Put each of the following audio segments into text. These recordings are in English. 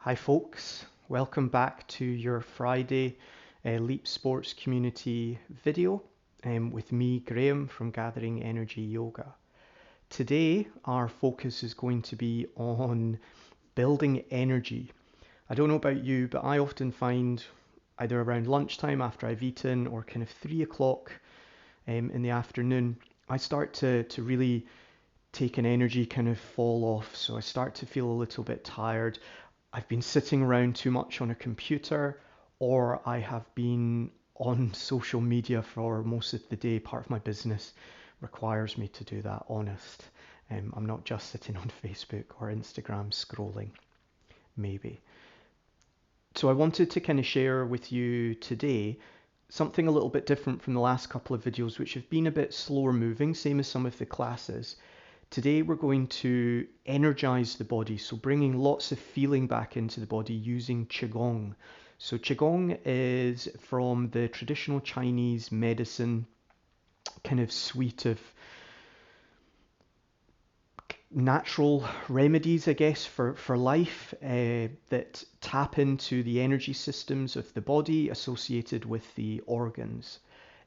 Hi folks, welcome back to your Friday Leap Sports community video with me, Graham from Gathering Energy Yoga. Today our focus is going to be on building energy. I don't know about you, but I often find either around lunchtime after I've eaten or kind of 3 o'clock in the afternoon, I start to really take an energy kind of fall off. So I start to feel a little bit tired. I've been sitting around too much on a computer, or I have been on social media for most of the day. Part of my business requires me to do that, honest. I'm not just sitting on Facebook or Instagram scrolling, maybe. So I wanted to kind of share with you today something a little bit different from the last couple of videos, which have been a bit slower moving, same as some of the classes. Today we're going to energize the body, so bringing lots of feeling back into the body using Qigong. So Qigong is from the traditional Chinese medicine kind of suite of natural remedies, I guess, for life that tap into the energy systems of the body associated with the organs.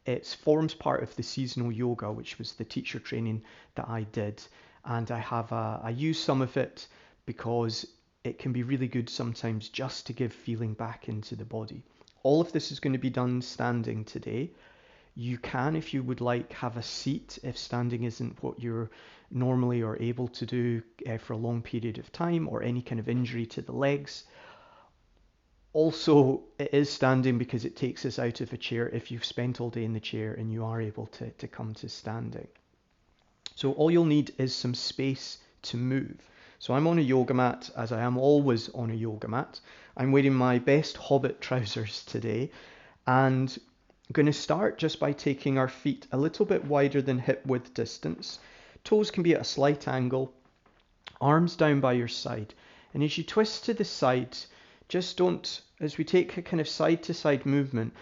It forms part of the seasonal yoga, which was the teacher training that I did. And I use some of it because it can be really good sometimes just to give feeling back into the body. All of this is going to be done standing today. You can, if you would like, have a seat if standing isn't what you're normally or able to do for a long period of time, or any kind of injury to the legs. Also, it is standing because it takes us out of a chair if you've spent all day in the chair and you are able to come to standing. So all you'll need is some space to move. So I'm on a yoga mat, as I am always on a yoga mat. I'm wearing my best Hobbit trousers today, and I'm going to start just by taking our feet a little bit wider than hip width distance. Toes can be at a slight angle, arms down by your side. And as you twist to the side, just don't, as we take a kind of side to side movement,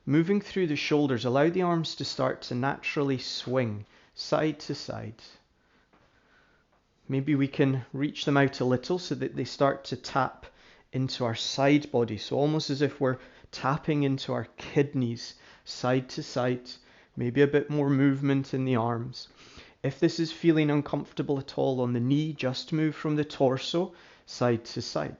moving through the shoulders, allow the arms to start to naturally swing side to side. Maybe we can reach them out a little so that they start to tap into our side body. So almost as if we're tapping into our kidneys side to side, maybe a bit more movement in the arms. If this is feeling uncomfortable at all on the knee, just move from the torso side to side.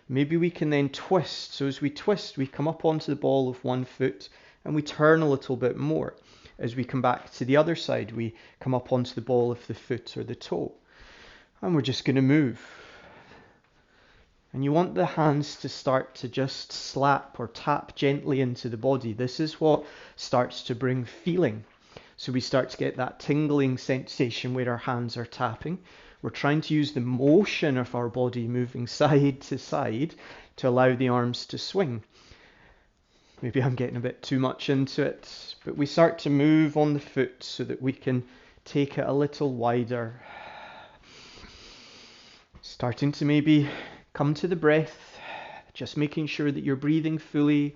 Maybe we can then twist. So as we twist, we come up onto the ball of one foot and we turn a little bit more. As we come back to the other side, we come up onto the ball of the foot or the toe. And we're just going to move. And you want the hands to start to just slap or tap gently into the body. This is what starts to bring feeling. So we start to get that tingling sensation where our hands are tapping. We're trying to use the motion of our body moving side to side to allow the arms to swing. Maybe I'm getting a bit too much into it, but we start to move on the foot so that we can take it a little wider. Starting to maybe come to the breath, just making sure that you're breathing fully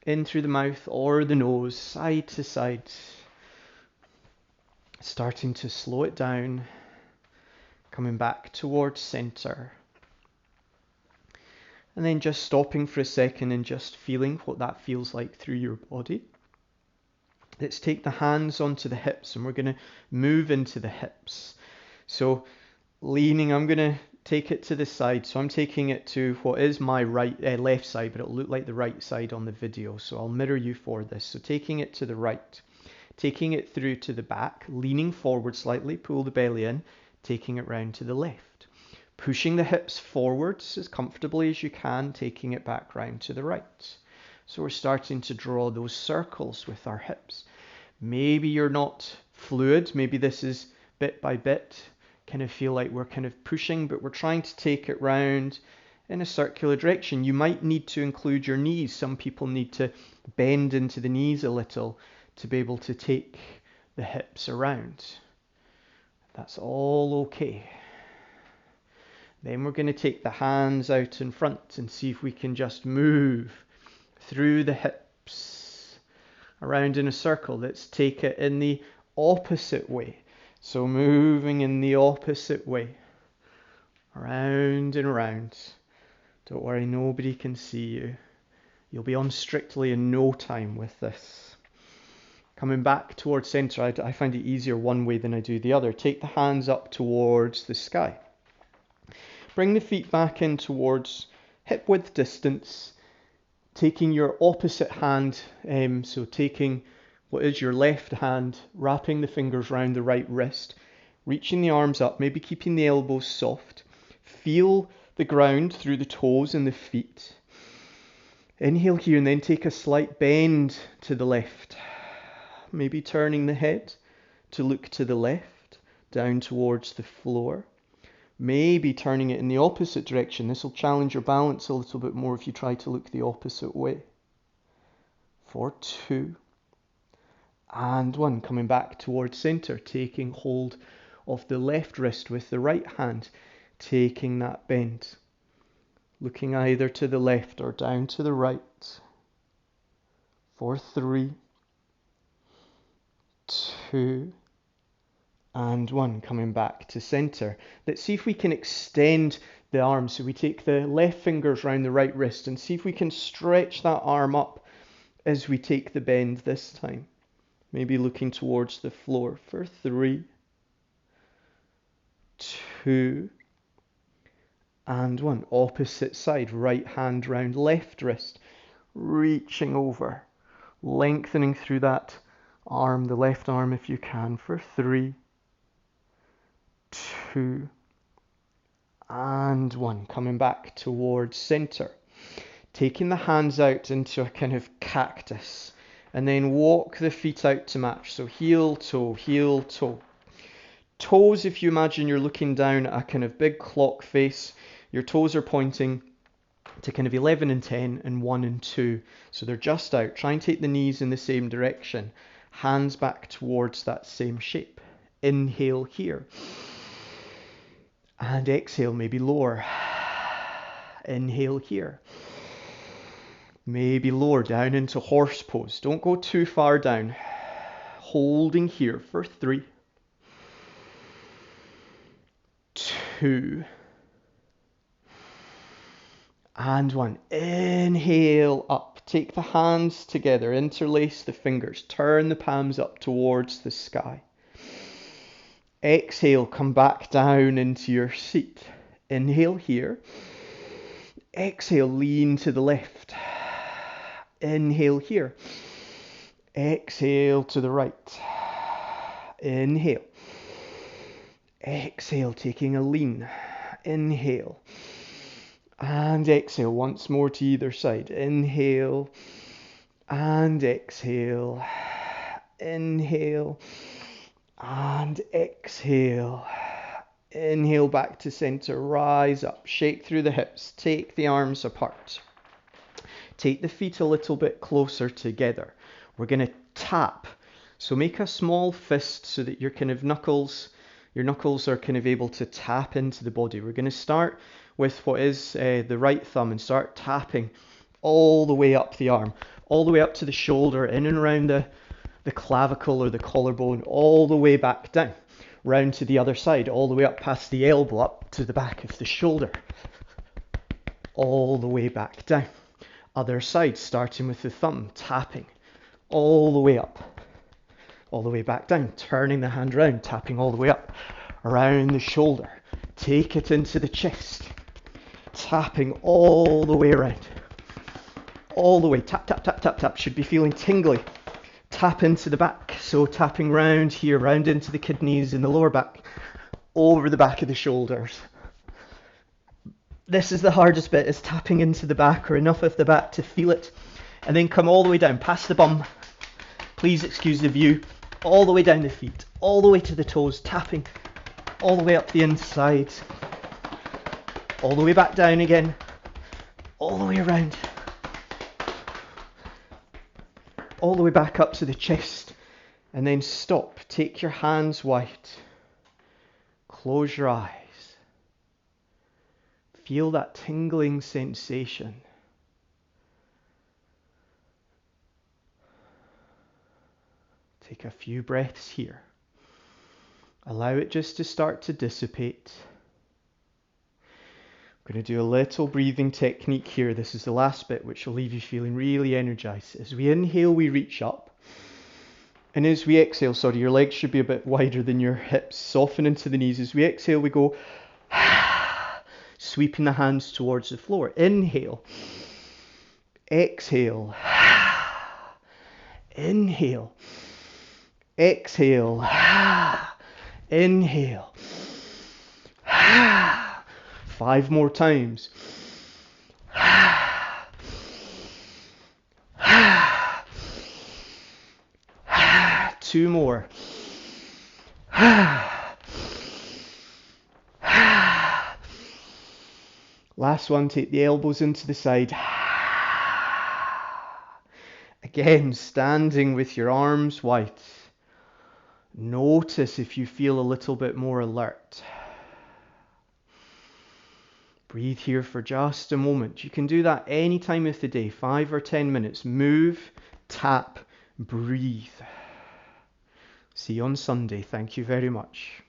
in through the mouth or the nose, side to side. Starting to slow it down, coming back towards center. And then just stopping for a second and just feeling what that feels like through your body. Let's take the hands onto the hips and we're going to move into the hips. So leaning, I'm going to take it to the side. So I'm taking it to what is my left side, but it'll look like the right side on the video. So I'll mirror you for this. So taking it to the right, taking it through to the back, leaning forward slightly, pull the belly in, taking it round to the left. Pushing the hips forwards as comfortably as you can, taking it back round to the right. So we're starting to draw those circles with our hips. Maybe you're not fluid, maybe this is bit by bit, kind of feel like we're kind of pushing, but we're trying to take it round in a circular direction. You might need to include your knees. Some people need to bend into the knees a little to be able to take the hips around. That's all okay. Then we're going to take the hands out in front and see if we can just move through the hips around in a circle. Let's take it in the opposite way. So moving in the opposite way, around and around. Don't worry, nobody can see you. You'll be on strictly in no time with this. Coming back towards center, I find it easier one way than I do the other. Take the hands up towards the sky. Bring the feet back in towards hip width distance, taking your opposite hand, so taking what is your left hand, wrapping the fingers around the right wrist, reaching the arms up, maybe keeping the elbows soft. Feel the ground through the toes and the feet. Inhale here and then take a slight bend to the left. Maybe turning the head to look to the left, down towards the floor. Maybe turning it in the opposite direction. This will challenge your balance a little bit more if you try to look the opposite way. For 2. And 1. Coming back towards center, taking hold of the left wrist with the right hand, taking that bend. Looking either to the left or down to the right. For 3. 2. And 1. Coming back to center. Let's see if we can extend the arm. So we take the left fingers around the right wrist and see if we can stretch that arm up as we take the bend this time. Maybe looking towards the floor for 3, 2, and 1. Opposite side, right hand round left wrist, reaching over, lengthening through that arm, the left arm if you can, for 3, 2, and 1. Coming back towards center. Taking the hands out into a kind of cactus. And then walk the feet out to match. So heel, toe, heel, toe. Toes, if you imagine you're looking down at a kind of big clock face, your toes are pointing to kind of 11 and 10 and 1 and 2. So they're just out. Try and take the knees in the same direction. Hands back towards that same shape. Inhale here. And exhale, maybe lower. Inhale here. Maybe lower down into horse pose. Don't go too far down. Holding here for 3, 2, and 1. Inhale up. Take the hands together. Interlace the fingers. Turn the palms up towards the sky. Exhale, come back down into your seat. Inhale here. Exhale, lean to the left. Inhale here. Exhale to the right. Inhale. Exhale, taking a lean. Inhale. And exhale once more to either side. Inhale. And exhale. Inhale. And exhale. Inhale back to center. Rise up. Shake through the hips. Take the arms apart. Take the feet a little bit closer together. We're going to tap. So make a small fist so that your knuckles are kind of able to tap into the body. We're going to start with what is the right thumb and start tapping all the way up the arm, all the way up to the shoulder, in and around the clavicle or the collarbone, all the way back down, round to the other side, all the way up past the elbow, up to the back of the shoulder, all the way back down. Other side, starting with the thumb, tapping all the way up, all the way back down, turning the hand round, tapping all the way up, around the shoulder, take it into the chest, tapping all the way around, all the way, tap, tap, tap, tap, tap, should be feeling tingly, tap into the back, so tapping round here, round into the kidneys in the lower back, over the back of the shoulders. This is the hardest bit, is tapping into the back or enough of the back to feel it. And then come all the way down, past the bum. Please excuse the view. All the way down the feet, all the way to the toes, tapping all the way up the inside. All the way back down again. All the way around. All the way back up to the chest. And then stop. Take your hands wide. Close your eyes. Feel that tingling sensation. Take a few breaths here. Allow it just to start to dissipate. We're We're going to do a little breathing technique here. This is the last bit, which will leave you feeling really energized. As we inhale, we reach up. And as we exhale, sorry, your legs should be a bit wider than your hips. Soften into the knees. As we exhale, we go sweeping the hands towards the floor. Inhale. Exhale. Inhale. Exhale. Inhale. 5 more times. 2 more. Last one, take the elbows into the side. Again, standing with your arms wide. Notice if you feel a little bit more alert. Breathe here for just a moment. You can do that any time of the day, 5 or 10 minutes. Move, tap, breathe. See you on Sunday. Thank you very much.